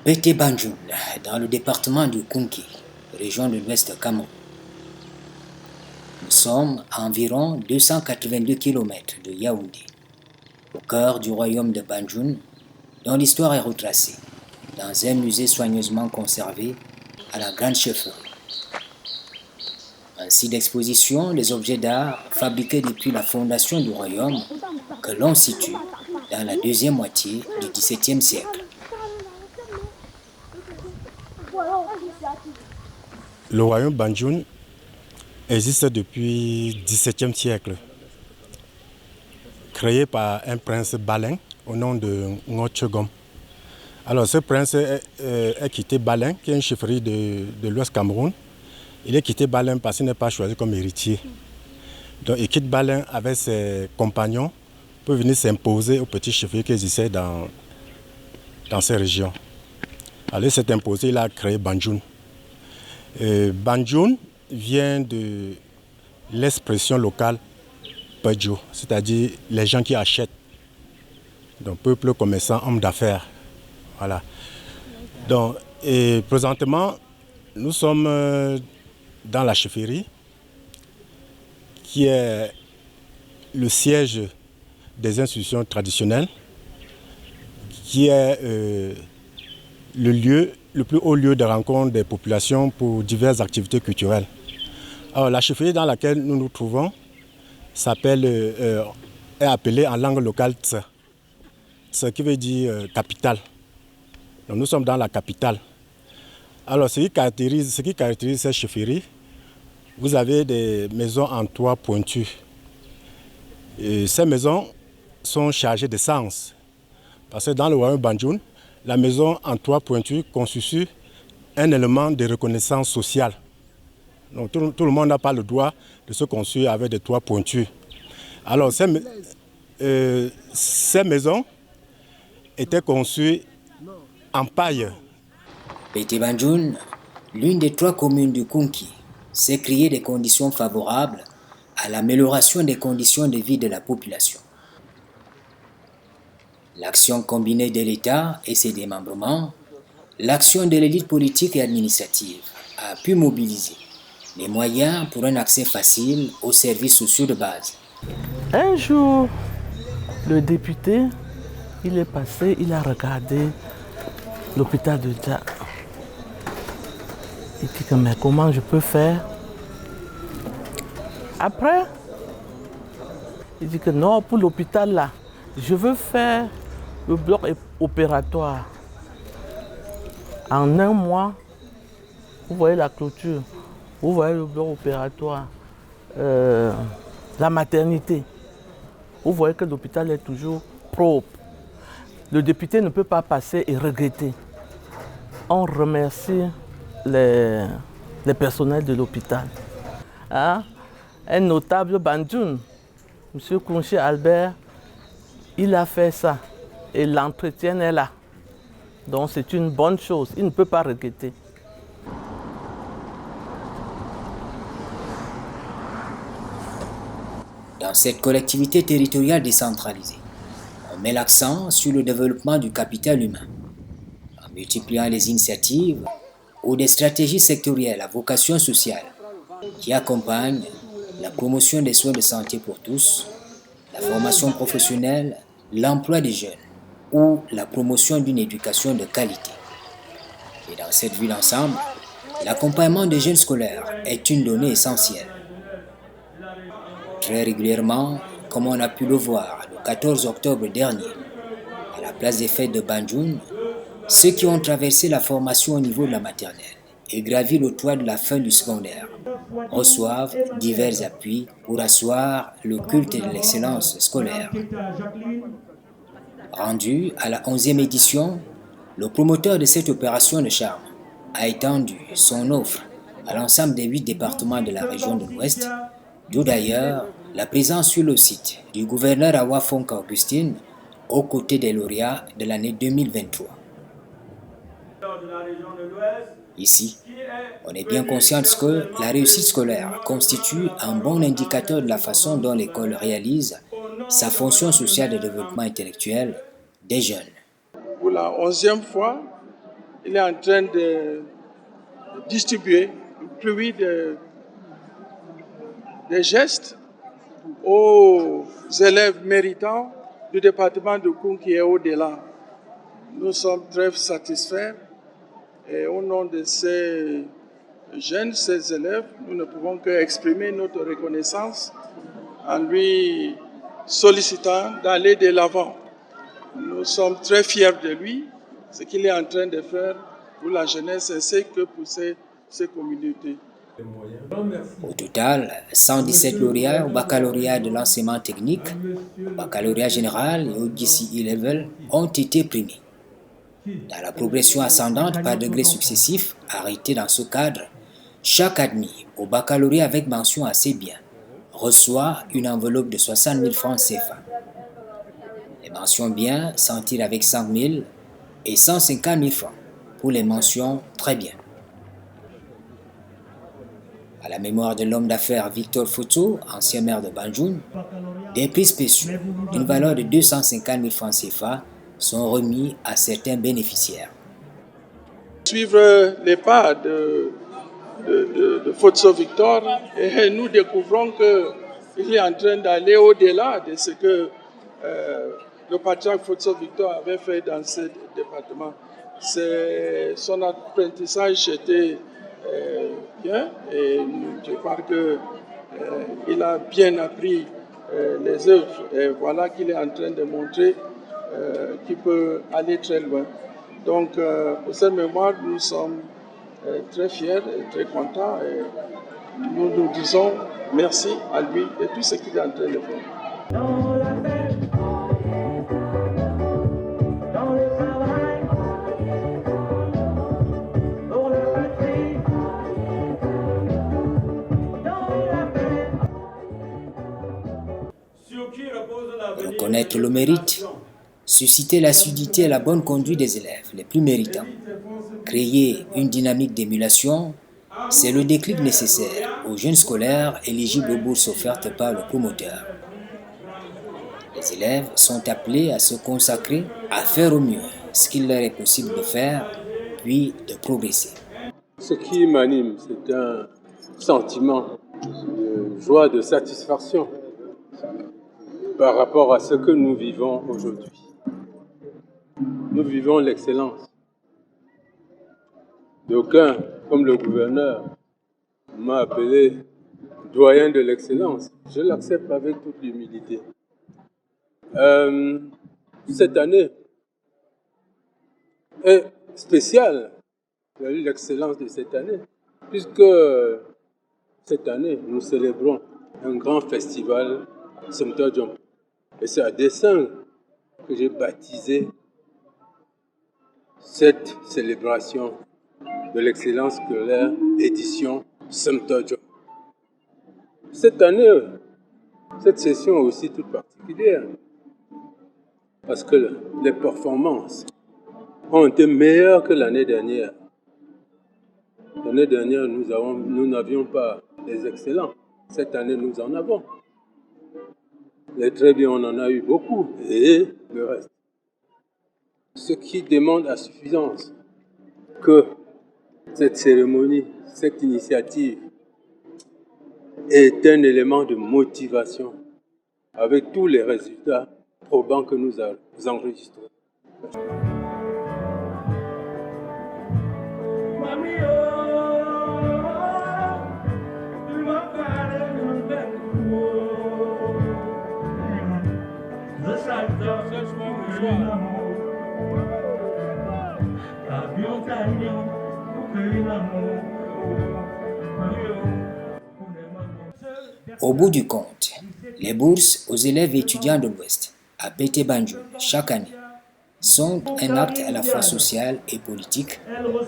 Pété Banjul, dans le département du Kunki, région de l'Ouest Cameroun. Nous sommes à environ 282 km de Yaoundé, au cœur du royaume de Banjul, dont l'histoire est retracée dans un musée soigneusement conservé à la Grande Chefferie. Un site d'exposition des objets d'art fabriqués depuis la fondation du royaume que l'on situe dans la deuxième moitié du XVIIe siècle. Le royaume Banjul existe depuis le XVIIe siècle, créé par un prince Balin au nom de Ngotchegom. Alors ce prince est quitté Balin, qui est une chefferie de l'Ouest Cameroun. Il est quitté Balin parce qu'il n'est pas choisi comme héritier. Donc il quitte Balin avec ses compagnons pour venir s'imposer aux petits chefferies qui existaient dans ces régions. Alors il s'est imposé, il a créé Banjul. Banjul vient de l'expression locale Pedjo, c'est-à-dire les gens qui achètent. Donc peuple commerçant, homme d'affaires. Voilà. Donc, et présentement, nous sommes dans la chefferie, qui est le siège des institutions traditionnelles, qui est le plus haut lieu de rencontre des populations pour diverses activités culturelles. Alors, la chefferie dans laquelle nous nous trouvons est appelée en langue locale Tse, ce qui veut dire capitale. Donc, nous sommes dans la capitale. Alors, ce qui caractérise cette chefferie, vous avez des maisons en toit pointu. Et ces maisons sont chargées d'essence. Parce que dans le royaume Banjul, la maison en toit pointu constitue un élément de reconnaissance sociale. Donc tout le monde n'a pas le droit de se construire avec des toits pointus. Alors ces maisons étaient conçues en paille. Pété Banjul, l'une des 3 communes du Kunki, s'est créée des conditions favorables à l'amélioration des conditions de vie de la population. L'action combinée de l'État et ses démembrements, l'action de l'élite politique et administrative a pu mobiliser les moyens pour un accès facile aux services sociaux de base. Un jour, le député, il est passé, il a regardé l'hôpital de Dja. Il dit que mais comment je peux faire? Après, il dit que non, pour l'hôpital là, je veux faire le bloc opératoire. En un mois, vous voyez la clôture, vous voyez le bloc opératoire, la maternité. Vous voyez que l'hôpital est toujours propre. Le député ne peut pas passer et regretter. On remercie les personnels de l'hôpital. Hein? Un notable Banjul, M. Kounché Albert, il a fait ça. Et l'entretien est là. Donc c'est une bonne chose. Il ne peut pas regretter. Dans cette collectivité territoriale décentralisée, on met l'accent sur le développement du capital humain, en multipliant les initiatives ou des stratégies sectorielles à vocation sociale qui accompagnent la promotion des soins de santé pour tous, la formation professionnelle, l'emploi des jeunes ou la promotion d'une éducation de qualité. Et dans cette vue d'ensemble, l'accompagnement des jeunes scolaires est une donnée essentielle. Très régulièrement, comme on a pu le voir le 14 octobre dernier, à la place des fêtes de Banjul, ceux qui ont traversé la formation au niveau de la maternelle et gravi le toit de la fin du secondaire reçoivent divers appuis pour asseoir le culte de l'excellence scolaire. Rendu à la 11e édition, le promoteur de cette opération de charme a étendu son offre à l'ensemble des 8 départements de la région de l'Ouest, d'où d'ailleurs la présence sur le site du gouverneur Awa Fonka Augustine aux côtés des lauréats de l'année 2023. Ici, on est bien conscient que la réussite scolaire constitue un bon indicateur de la façon dont l'école réalise sa fonction sociale de développement intellectuel des jeunes. Pour la 11e fois, il est en train de distribuer le fruit des gestes aux élèves méritants du département de Koum qui est au-delà. Nous sommes très satisfaits et au nom de ces jeunes, ces élèves, nous ne pouvons qu'exprimer notre reconnaissance en lui sollicitant d'aller de l'avant. Nous sommes très fiers de lui, ce qu'il est en train de faire pour la jeunesse ainsi que pour ces communautés. Au total, 117 lauréats au baccalauréat de l'enseignement technique, au baccalauréat général et au GCE Level ont été primés. Dans la progression ascendante par degrés successifs arrêtés dans ce cadre, chaque admis au baccalauréat avec mention assez bien reçoit une enveloppe de 60 000 francs CFA. Les mentions bien s'en tirent avec 100 000 et 150 000 francs pour les mentions très bien. À la mémoire de l'homme d'affaires Victor Foto, ancien maire de Banjoun, des prix spéciaux d'une valeur de 250 000 francs CFA sont remis à certains bénéficiaires. Suivre les pas de Foto Victor, et nous découvrons qu'il est en train d'aller au-delà de ce que le patriarche Foto Victor avait fait dans ce département. Son apprentissage était bien et je crois qu'il a bien appris les œuvres et voilà qu'il est en train de montrer qu'il peut aller très loin. Donc pour cette mémoire, nous sommes très fiers et très contents et nous disons merci à lui et tout ce qu'il est en train de faire. Reconnaître le mérite, susciter l'assiduité et la bonne conduite des élèves les plus méritants, créer une dynamique d'émulation, c'est le déclic nécessaire aux jeunes scolaires éligibles aux bourses offertes par le promoteur. Les élèves sont appelés à se consacrer, à faire au mieux ce qu'il leur est possible de faire, puis de progresser. Ce qui m'anime, c'est un sentiment de joie, de satisfaction par rapport à ce que nous vivons aujourd'hui. Nous vivons l'excellence. D'aucuns, comme le gouverneur, m'a appelé doyen de l'excellence. Je l'accepte avec toute l'humilité. Cette année est spéciale, l'excellence de cette année, puisque cette année, nous célébrons un grand festival Semtojom. Et c'est à dessein que j'ai baptisé cette célébration de l'excellence scolaire édition Semtojom. Cette année, cette session est aussi toute particulière parce que les performances ont été meilleures que l'année dernière. L'année dernière, nous n'avions pas les excellents. Cette année, nous en avons. Les très bien, on en a eu beaucoup. Et le reste. Ce qui demande à suffisance que cette cérémonie, cette initiative est un élément de motivation avec tous les résultats probants que nous enregistrons. Au bout du compte, les bourses aux élèves et étudiants de l'Ouest à PT Banjoun chaque année sont un acte à la fois social et politique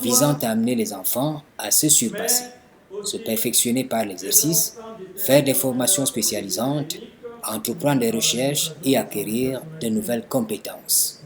visant à amener les enfants à se surpasser, se perfectionner par l'exercice, faire des formations spécialisantes, entreprendre des recherches et acquérir de nouvelles compétences.